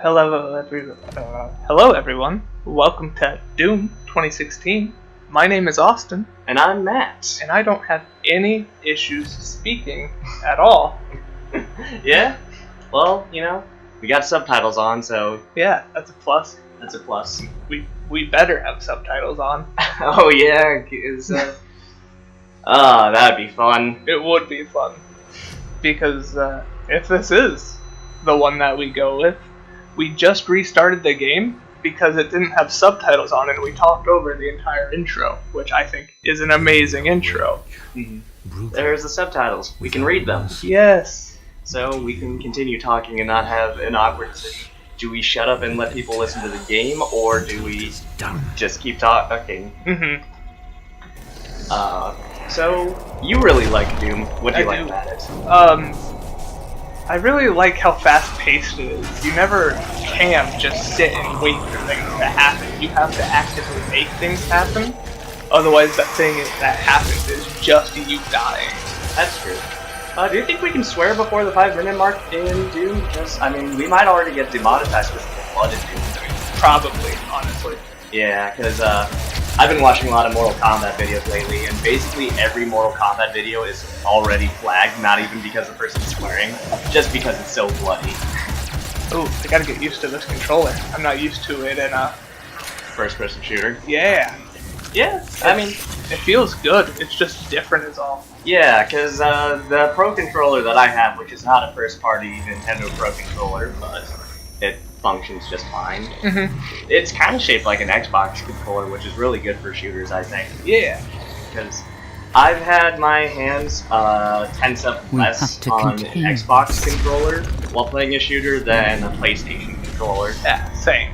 Hello everyone. Welcome to Doom 2016. My name is Austin, And I'm Matt. and I don't have any issues speaking at all. Yeah? Well, we got subtitles on, so Yeah, that's a plus. that's a plus. We better have subtitles on. Oh, yeah, 'cause, that'd be fun. It would be fun. Because if this is the one that we go with, we just restarted the game because it didn't have subtitles on and we talked over the entire intro, which I think is an amazing intro. There's the subtitles. We can read them. Yes. So we can continue talking and not have an awkward decision. Do we shut up and let people listen to the game, or do we just keep talking? Mm-hmm. So, you really like Doom. What do you like do. about it? I really like how fast-paced it is. You never can just sit and wait for things to happen. You have to actively make things happen. Otherwise, that thing that happens is just you dying. That's true. Do you think we can swear before the 5-minute mark in Doom? Because, we might already get demonetized with the blood in Doom. Probably, honestly. Yeah, because I've been watching a lot of Mortal Kombat videos lately, and basically every Mortal Kombat video is already flagged, not even because the person's swearing, just because it's so bloody. Oh, I gotta get used to this controller. I'm not used to it in a... First-person shooter. Yeah. Yeah, It feels good. It's just different is all. Yeah, because the Pro Controller that I have, which is not a first-party Nintendo Pro Controller, but it functions just fine. Mm-hmm. It's kind of shaped like an Xbox controller, which is really good for shooters, I think. Yeah. Because I've had my hands tense up less on an Xbox controller while playing a shooter than a PlayStation controller. Yeah, same.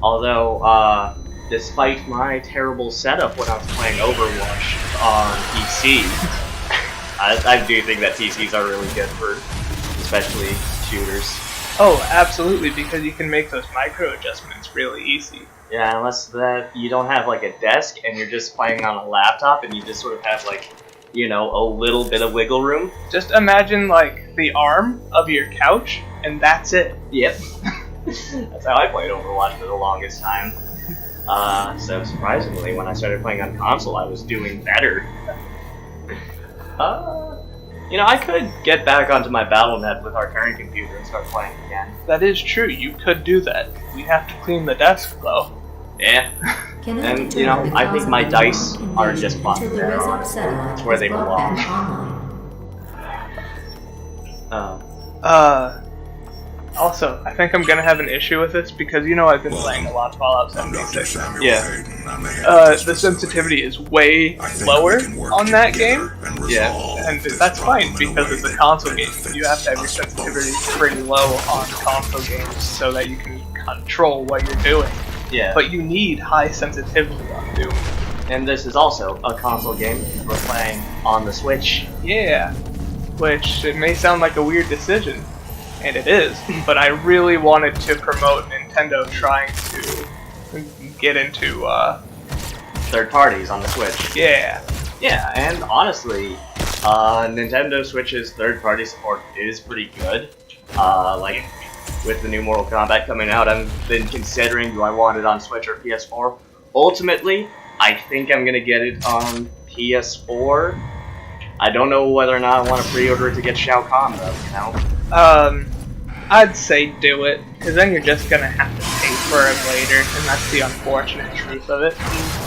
Although, despite my terrible setup when I was playing Overwatch on PC, I do think that PCs are really good for especially shooters. Oh, absolutely, because you can make those micro adjustments really easy. Yeah, unless that you don't have like a desk and you're just playing on a laptop and you just sort of have like, a little bit of wiggle room. Just imagine like the arm of your couch, and that's it. Yep. That's how I played Overwatch for the longest time. So surprisingly, when I started playing on console, I was doing better. I could get back onto my Battle.net with our current computer and start playing again. That is true, you could do that. We have to clean the desk, though. Yeah. And, I think my dice are just fine there. It's where they belong. Also, I think I'm gonna have an issue with this because I've been playing a lot of Fallout 76. Yeah. The sensitivity is way lower on that game. Yeah. And that's fine because it's a console game. You have to have your sensitivity pretty low on console games so that you can control what you're doing. Yeah. But you need high sensitivity on Doom. And this is also a console game. We're playing on the Switch. Yeah. Which, it may sound like a weird decision. And it is, but I really wanted to promote Nintendo trying to get into, third parties on the Switch. Yeah. Yeah, and honestly, Nintendo Switch's third-party support is pretty good. With the new Mortal Kombat coming out, I've been considering, do I want it on Switch or PS4? Ultimately, I think I'm gonna get it on PS4. I don't know whether or not I want to pre-order it to get Shao Kahn, though, I'd say do it, because then you're just gonna have to pay for it later, and that's the unfortunate truth of it.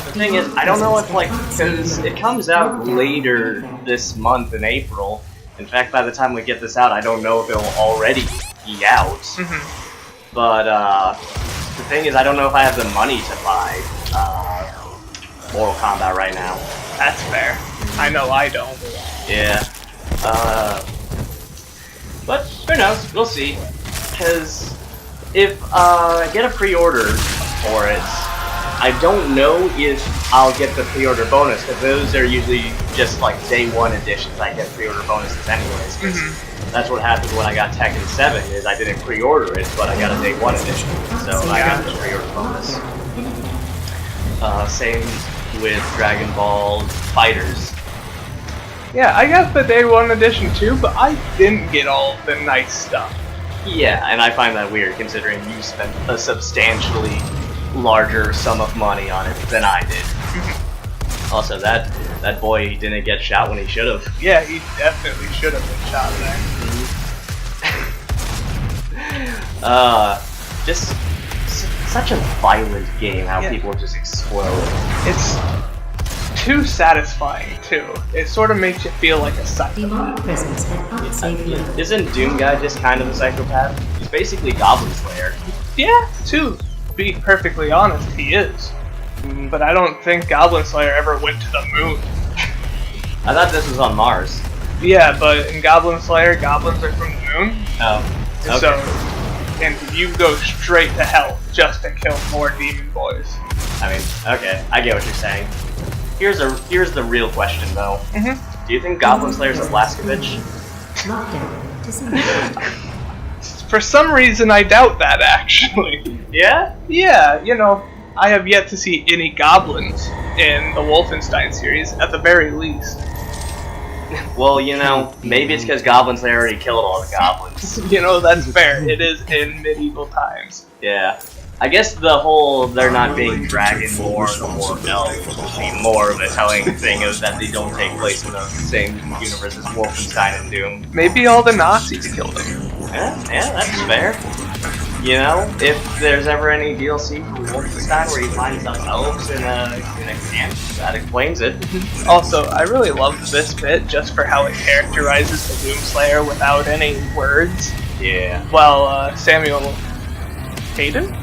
The thing is, I don't know if, because it comes out later this month in April. In fact, by the time we get this out, I don't know if it'll already be out. Mm-hmm. But, the thing is, I don't know if I have the money to buy, Mortal Kombat right now. That's fair. I know I don't. Yeah. But who knows? We'll see. Because if I get a pre-order for it, I don't know if I'll get the pre-order bonus, because those are usually just like day one editions. I get pre-order bonuses anyways. That's what happened when I got Tekken 7. Is I didn't pre-order it, but I got a day one edition, so I got the pre-order bonus. Same with Dragon Ball Fighters. Yeah, I got the day one edition too, but I didn't get all the nice stuff. Yeah, and I find that weird considering you spent a substantially larger sum of money on it than I did. Also, that boy didn't get shot when he should have. Yeah, he definitely should have been shot there. Just such a violent game. How people just explode. It's too satisfying too. It sort of makes you feel like a psychopath. Isn't Doom Guy just kind of a psychopath? He's basically Goblin Slayer. Yeah, to be perfectly honest, he is. But I don't think Goblin Slayer ever went to the moon. I thought this was on Mars. Yeah, but in Goblin Slayer, goblins are from the moon. Oh, okay. So, and you go straight to hell just to kill more demon boys. I mean, okay, I get what you're saying. Here's the real question though. Do you think Goblin Slayer's a Blaskovich? For some reason, I doubt that actually. Yeah? Yeah, you know, I have yet to see any goblins in the Wolfenstein series, at the very least. Well, you know, maybe it's because Goblin Slayer already killed all the goblins. You know, that's fair. It is in medieval times. Yeah. I guess the whole they're not being dragonborn or elves will be more of a telling thing of that they don't take place in the same universe as Wolfenstein and Doom. Maybe all the Nazis killed them. Yeah, that's fair. You know, if there's ever any DLC for Wolfenstein where you find some elves in a camp, that explains it. Also, I really love this bit just for how it characterizes the Doomslayer without any words. Yeah. Well, Samuel Hayden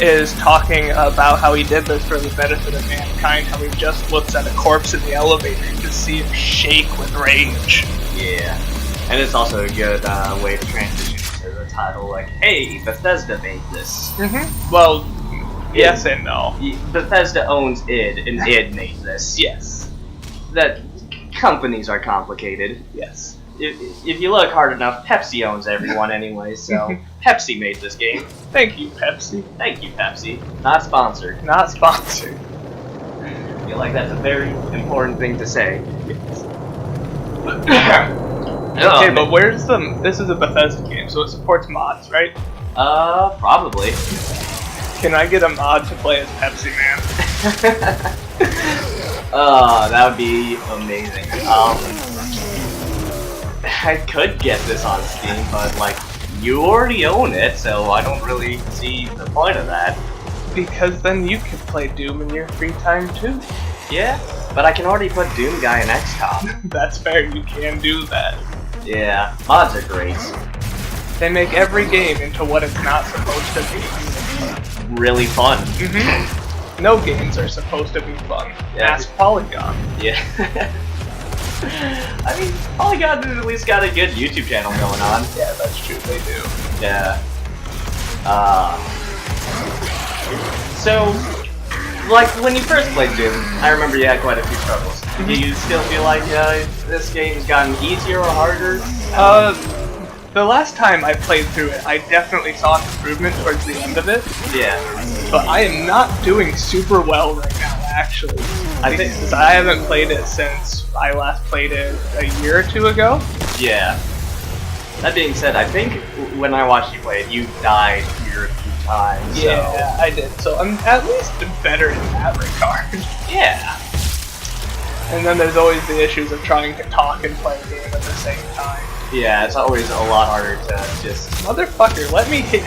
is talking about how he did this for the benefit of mankind, how he just looks at a corpse in the elevator and just see him shake with rage. Yeah. And it's also a good way to transition to the title, like, hey, Bethesda made this. Well, yes and no. Bethesda owns id, and id made this. Yes. That companies are complicated. Yes. If you look hard enough, Pepsi owns everyone anyway, so Pepsi made this game. Thank you, Pepsi. Thank you, Pepsi. Not sponsored. Not sponsored. I feel like that's a very important thing to say. Yes. Oh, okay, but where's the... This is a Bethesda game, so it supports mods, right? Probably. Can I get a mod to play as Pepsi Man? That would be amazing. I could get this on Steam, but, like, you already own it, so I don't really see the point of that. Because then you could play Doom in your free time, too. Yeah, but I can already put Doom Guy in XCOM. That's fair, you can do that. Yeah, mods are great. They make every game into what it's not supposed to be. Really fun. No games are supposed to be fun. Yeah. Ask Polygon. Yeah. I mean, Polygon at least got a good YouTube channel going on. Yeah, that's true, they do. Yeah. So, like, when you first played Doom, I remember you had quite a few struggles. Do you still feel like this game's gotten easier or harder? The last time I played through it, I definitely saw an improvement towards the end of it. Yeah. But I am not doing super well right now, actually. I think because I haven't played it since I last played it a year or two ago. Yeah. That being said, I think when I watched you play it, you died here a few times. Yeah, so. I did. So I'm at least better in that regard. Yeah. And then there's always the issues of trying to talk and play a game at the same time. Yeah, it's always a lot harder to just... Motherfucker, let me hit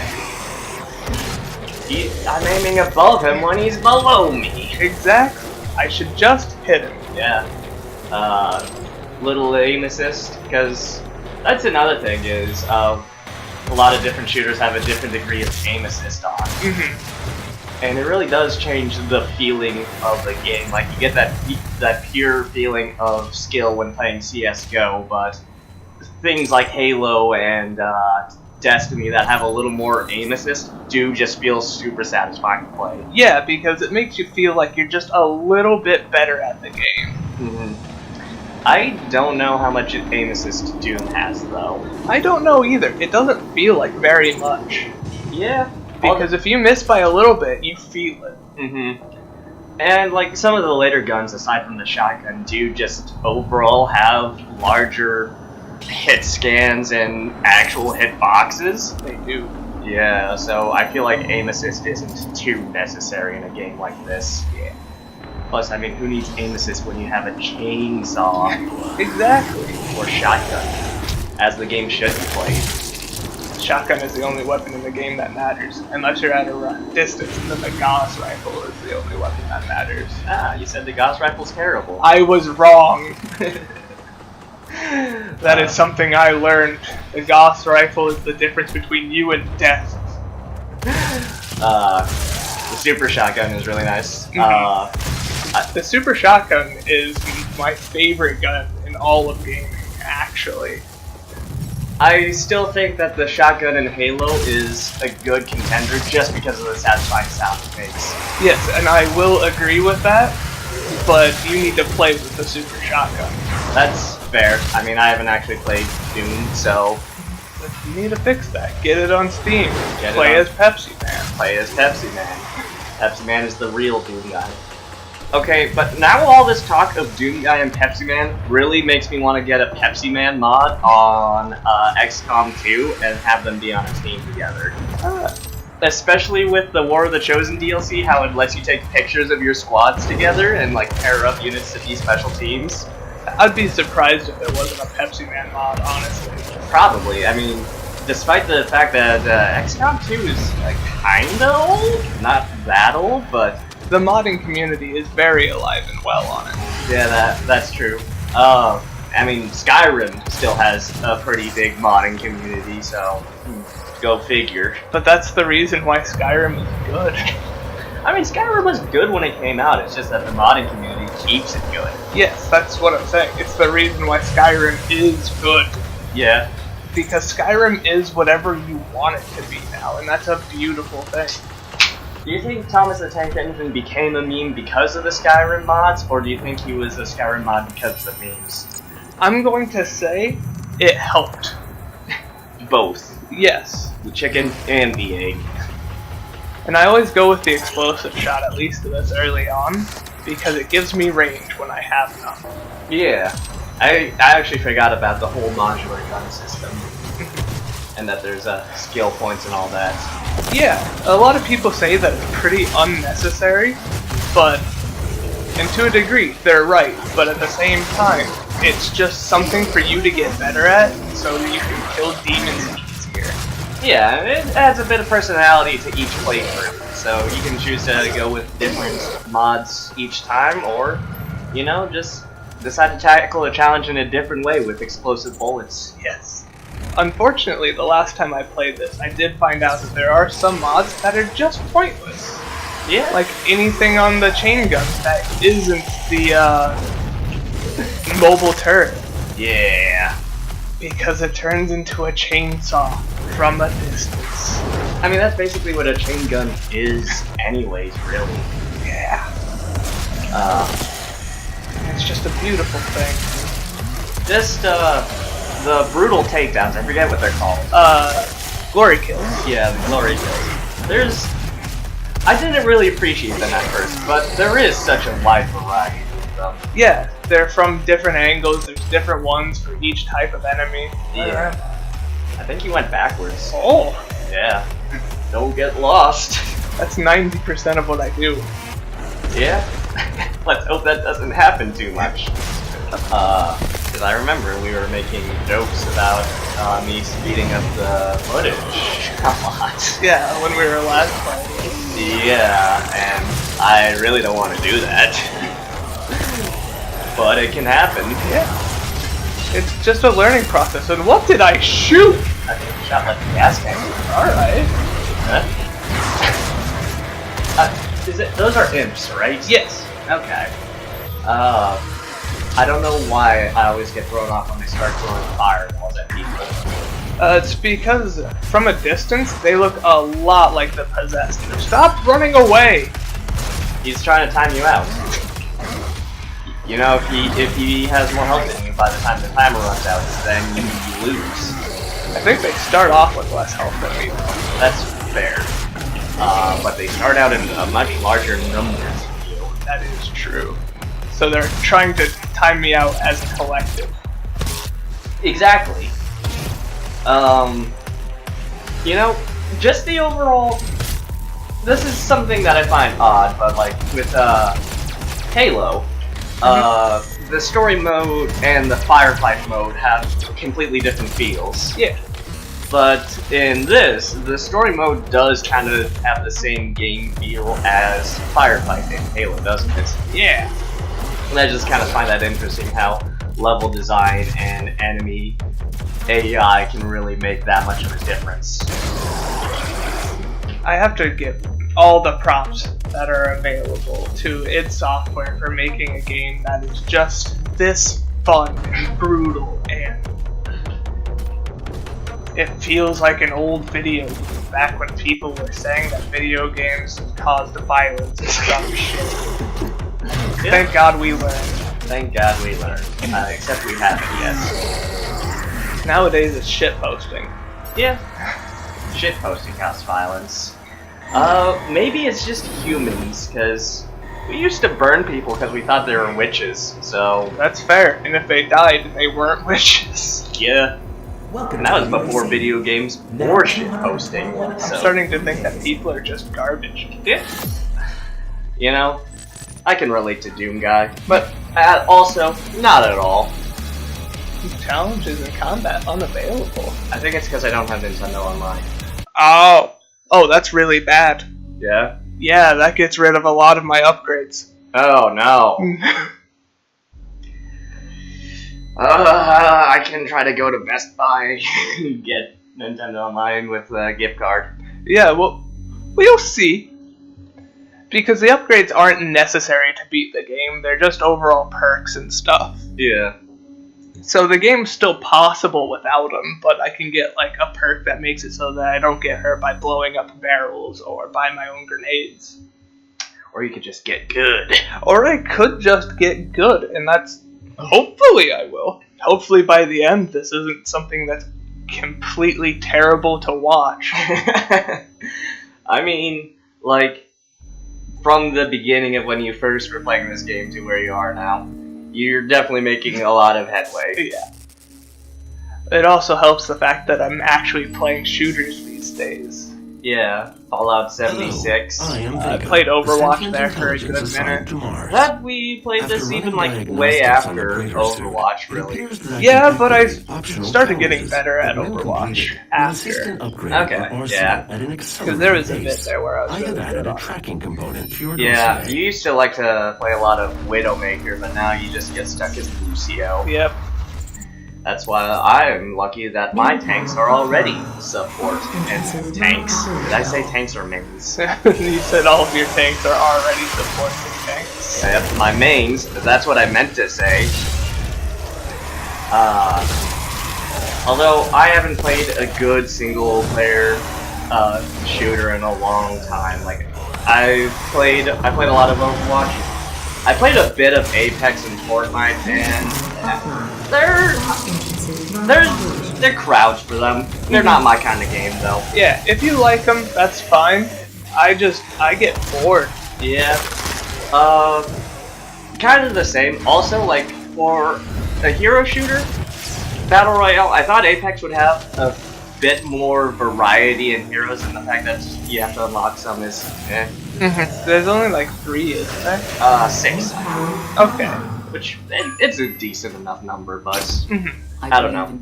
you. I'm aiming above him when he's below me. Exactly. I should just hit him. Yeah. Little aim assist, because that's another thing is, a lot of different shooters have a different degree of aim assist on. And it really does change the feeling of the game. Like, you get that pure feeling of skill when playing CSGO, but things like Halo and Destiny that have a little more aim assist do just feel super satisfying to play. Yeah, because it makes you feel like you're just a little bit better at the game. I don't know how much aim assist Doom has, though. I don't know either. It doesn't feel like very much. Yeah. Because if you miss by a little bit, you feel it. And, like, some of the later guns, aside from the shotgun, do just overall have larger hit scans and actual hit boxes. They do. Yeah, so I feel like aim assist isn't too necessary in a game like this. Yeah. Plus, I mean, who needs aim assist when you have a chainsaw? Exactly. Or shotgun, as the game should be played. Shotgun is the only weapon in the game that matters, unless you're at a run distance, and then the Gauss rifle is the only weapon that matters. Ah, you said the Gauss rifle's terrible. I was wrong. That is something I learned. The Gauss rifle is the difference between you and death. The super shotgun is really nice. The super shotgun is my favorite gun in all of gaming, actually. I still think that the shotgun in Halo is a good contender just because of the satisfying sound it makes. Yes, and I will agree with that, but you need to play with the super shotgun. That's fair. I mean, I haven't actually played Doom, so... You need to fix that. Get it on Steam. Get Play it on. as Pepsi Man. Play as Pepsi Man. Pepsi Man is the real Doom guy. Okay, but now all this talk of Doom Guy and Pepsi Man really makes me want to get a Pepsi Man mod on XCOM 2 and have them be on a team together. Especially with the War of the Chosen DLC, how it lets you take pictures of your squads together and like pair up units to be special teams. I'd be surprised if there wasn't a Pepsi Man mod, honestly. Probably. I mean, despite the fact that XCOM 2 is like kinda old, not that old, but the modding community is very alive and well on it. yeah, that's true. I mean, Skyrim still has a pretty big modding community, so go figure. But that's the reason why Skyrim is good. I mean, Skyrim was good when it came out, it's just that the modding community keeps it good. Yes, that's what I'm saying. It's the reason why Skyrim is good. Yeah. Because Skyrim is whatever you want it to be now, and that's a beautiful thing. Do you think Thomas the Tank Engine became a meme because of the Skyrim mods, or do you think he was a Skyrim mod because of the memes? I'm going to say it helped. Both. Yes. The chicken and the egg. And I always go with the explosive shot, at least this early on, because it gives me range when I have none. Yeah. I actually forgot about the whole modular gun system. And that there's skill points and all that. Yeah, a lot of people say that it's pretty unnecessary, but, and to a degree, they're right, but at the same time, it's just something for you to get better at, so that you can kill demons easier. Yeah, it adds a bit of personality to each playthrough, so you can choose to go with different mods each time, or, you know, just decide to tackle a challenge in a different way with explosive bullets. Yes. Unfortunately, the last time I played this, I did find out that there are some mods that are just pointless. Yeah. Like anything on the chain gun that isn't the mobile turret. Yeah. Because it turns into a chainsaw from a distance. I mean, that's basically what a chain gun is anyways, really. Yeah. It's just a beautiful thing. Just, the brutal takedowns, I forget what they're called. Glory kills. Yeah, the glory kills. I didn't really appreciate them at first, but there is such a wide variety of them. Yeah, they're from different angles, there's different ones for each type of enemy. Yeah. I think you went backwards. Oh! Yeah. Don't get lost. That's 90% of what I do. Yeah? Let's hope that doesn't happen too much. Because I remember we were making jokes about me speeding up the footage a lot. Yeah, when we were last playing. Yeah, and I really don't want to do that. But it can happen. Yeah. It's just a learning process. And what did I shoot? I think you shot like a gas tank. Alright. Those are imps, right? Yes. Okay. I don't know why I always get thrown off when they start throwing fireballs at people. It's because from a distance, they look a lot like the possessed. Stop running away! He's trying to time you out. You know, if he has more health than you by the time the timer runs out, then you lose. I think they start off with less health than me, though. That's fair. But they start out in a much larger numbers than you. That is true. So they're trying to time me out as a collective. Exactly. You know, just the overall. This is something that I find odd, but like with Halo, the story mode and the firefight mode have completely different feels. Yeah. But in this, the story mode does kind of have the same game feel as firefight in Halo, doesn't it? Yeah. And I just kind of find that interesting how level design and enemy AI can really make that much of a difference. I have to give all the props that are available to id Software for making a game that is just this fun and brutal, and it feels like an old video game back when people were saying that video games caused violence and stuff. Yeah. Thank God we learned. Thank God we learned. Except we haven't yet. Nowadays it's shitposting. Yeah. Shitposting causes violence. Maybe it's just humans, because we used to burn people because we thought they were witches, so... That's fair, and if they died, they weren't witches. Yeah. And that was before video games or shitposting, so... I'm starting to think that people are just garbage. Yeah. You know, I can relate to Doom Guy, but also, not at all. Challenges and combat unavailable. I think it's because I don't have Nintendo Online. Oh, that's really bad. Yeah? Yeah, that gets rid of a lot of my upgrades. Oh, no. I can try to go to Best Buy and get Nintendo Online with a gift card. Yeah, well, we'll see. Because the upgrades aren't necessary to beat the game, they're just overall perks and stuff. Yeah. So the game's still possible without them, but I can get like a perk that makes it so that I don't get hurt by blowing up barrels or by my own grenades. Or you could just get good. Or I could just get good, and that's... Hopefully I will. Hopefully by the end this isn't something that's completely terrible to watch. I mean, like, from the beginning of when you first were playing this game to where you are now, you're definitely making a lot of headway. Yeah. It also helps the fact that I'm actually playing shooters these days. Yeah, Fallout 76. I played Overwatch there for a good minute. That we played this even like way after Overwatch, really. Yeah, but I started getting better at Overwatch after. Okay, yeah. Because there was a bit there where I was really good on. Yeah, you used to like to play a lot of Widowmaker, but now you just get stuck as Lucio. Yep. That's why I'm lucky that my tanks are already support and tanks. Did I say tanks or mains? You said all of your tanks are already supporting tanks. Yep, my mains, that's what I meant to say. Although I haven't played a good single player shooter in a long time. Like I played a lot of Overwatch. I played a bit of Apex and Fortnite, and they're crowds for them. They're not my kind of game, though. Yeah, if you like them, that's fine. I get bored. Yeah. Kind of the same. Also, like, for a hero shooter, Battle Royale, I thought Apex would have a bit more variety in heroes, and the fact that you have to unlock some is, eh. There's only like 3, isn't there? 6. Okay. Which, it's a decent enough number, but I don't know.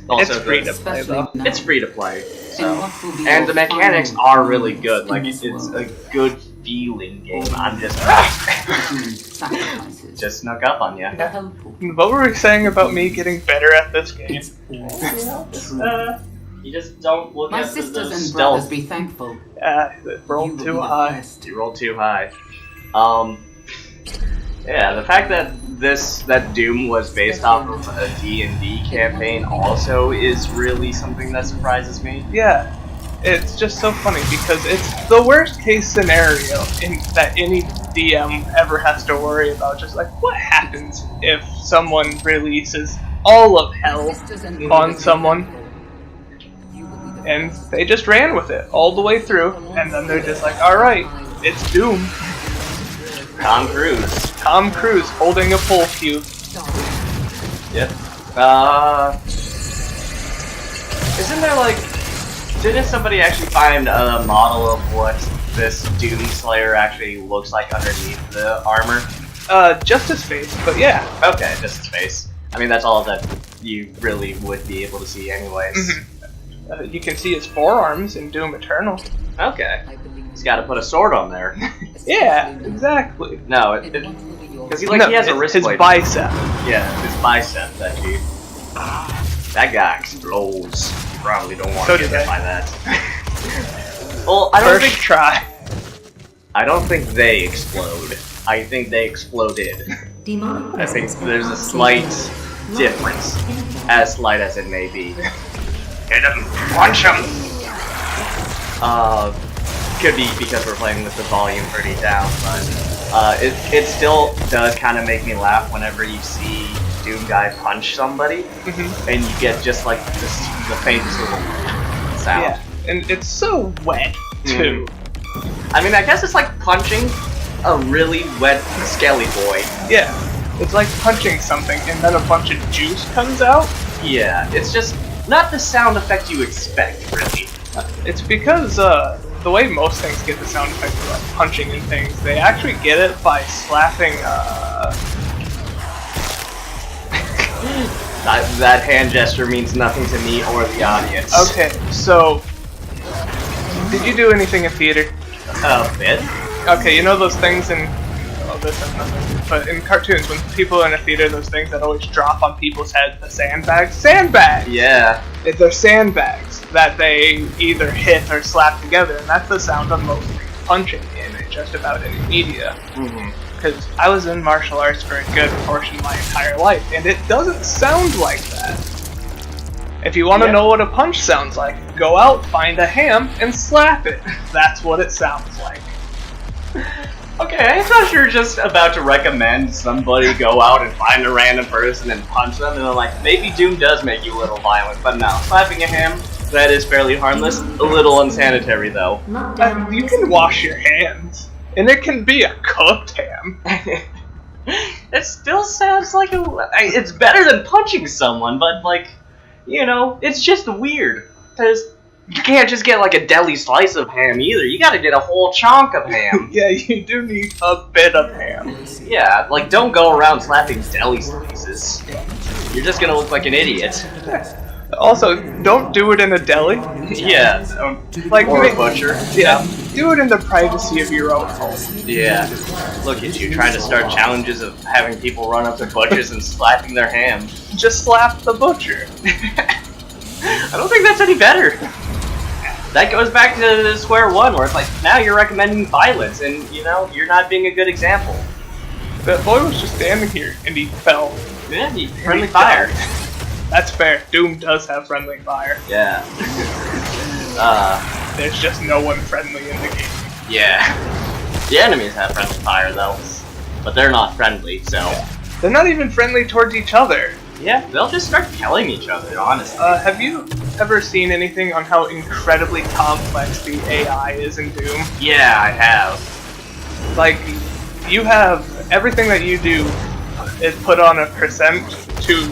Also, it's free to play, though. It's free to play, so. And the mechanics are really good. Like, it's a good feeling game. I'm just... just snuck up on you. Yeah. What were we saying about me getting better at this game? You just don't look My at sisters the and stealth. brothers be thankful. Rolled too high. You rolled too high. Yeah, the fact that Doom was based off of a D&D campaign also is really something that surprises me. Yeah, it's just so funny because it's the worst case scenario that any DM ever has to worry about. Just like, what happens if someone releases all of hell on someone? And they just ran with it all the way through, and then they're just like, alright, it's Doom. Tom Cruise Tom Cruise holding a pole cue. Yep. Isn't there like... Didn't somebody actually find a model of what this Doom Slayer actually looks like underneath the armor? Just his face, but yeah. Okay, just his face. I mean, that's all that you really would be able to see anyways. You can see his forearms in Doom Eternal. Okay. He's got to put a sword on there. Yeah, exactly. No, because he has a wrist his blade. bicep. Yeah, his bicep, actually. That guy explodes. You probably don't want to get hit by that. Well, I don't try. I don't think they explode. I think they exploded. I think there's a slight difference, as slight as it may be. Hit him! Punch him! Could be because we're playing with the volume pretty down, but it still does kind of make me laugh whenever you see Doom Guy punch somebody, and you get just like the faintest little sound. Yeah, and it's so wet too. I mean, I guess it's like punching a really wet skelly boy. Yeah, it's like punching something and then a bunch of juice comes out. Yeah, it's just not the sound effect you expect, really. It's because the way most things get the sound effect of like punching and things, they actually get it by slapping. That hand gesture means nothing to me or the audience. Okay, so did you do anything in theater? A bit. Okay, you know those things in... Oh, this has nothing. But in cartoons, when people are in a theater, those things that always drop on people's heads, the sandbags? Sandbags! Yeah. They're sandbags that they either hit or slap together, and that's the sound of most things punching in just about any media. Because I was in martial arts for a good portion of my entire life, and it doesn't sound like that. If you want to know what a punch sounds like, go out, find a ham, and slap it. That's what it sounds like. Okay, I thought you were just about to recommend somebody go out and find a random person and punch them, and I'm like, maybe Doom does make you a little violent, but no. Slapping a ham, that is fairly harmless. A little unsanitary, though. You can wash your hands, and it can be a cooked ham. It still sounds like it's better than punching someone, but like, you know, it's just weird, because you can't just get like a deli slice of ham either. You gotta get a whole chunk of ham. Yeah, you do need a bit of ham. Yeah, like don't go around slapping deli slices. You're just gonna look like an idiot. Also, don't do it in a deli. Yeah, like or a butcher. Yeah, do it in the privacy of your own home. Yeah, look at you trying to start challenges of having people run up to butchers and slapping their ham. Just slap the butcher. I don't think that's any better. That goes back to square one, where it's like, now you're recommending violence, and, you know, you're not being a good example. That boy was just standing here, and he fell. Yeah, friendly fire. That's fair. Doom does have friendly fire. Yeah. There's just no one friendly in the game. Yeah. The enemies have friendly fire, though. But they're not friendly, so... Yeah. They're not even friendly towards each other. Yeah, they'll just start killing each other, honestly. Have you ever seen anything on how incredibly complex the AI is in Doom? Yeah, I have. Like, you have everything that you do is put on a percent to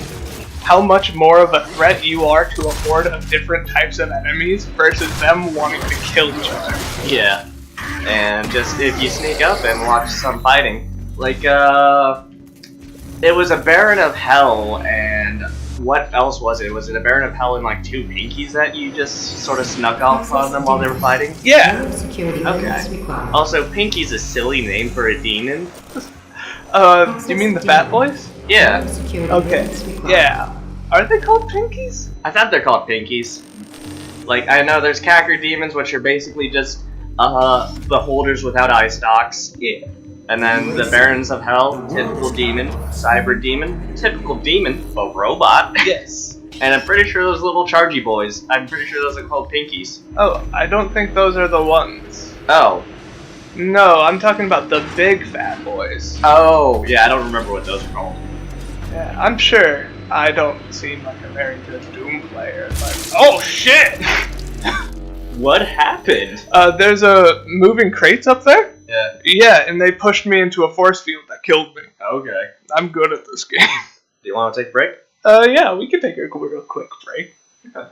how much more of a threat you are to a horde of different types of enemies versus them wanting to kill each other. Yeah. And just, if you sneak up and watch some fighting, like, it was a Baron of Hell, and what else was it? Was it a Baron of Hell and like two pinkies that you just sort of snuck off on them while they were fighting? Yeah. Okay. Also, Pinky's a silly name for a demon. You mean the fat boys? Yeah. Okay. Yeah. Are they called pinkies? I thought they're called pinkies. Like, I know there's Cacker demons, which are basically just, beholders without eye stalks. Yeah. And then the Barons of Hell, typical demon, cyber demon, typical demon, but robot. Yes. And I'm pretty sure those little chargy boys, I'm pretty sure those are called pinkies. Oh, I don't think those are the ones. Oh. No, I'm talking about the big fat boys. Oh, yeah, I don't remember what those are called. Yeah, I'm sure I don't seem like a very good Doom player, but... Oh, shit! What happened? There's moving crates up there? Yeah. Yeah, and they pushed me into a force field that killed me. Okay. I'm good at this game. Do you want to take a break? Yeah, we can take a real quick break. Okay.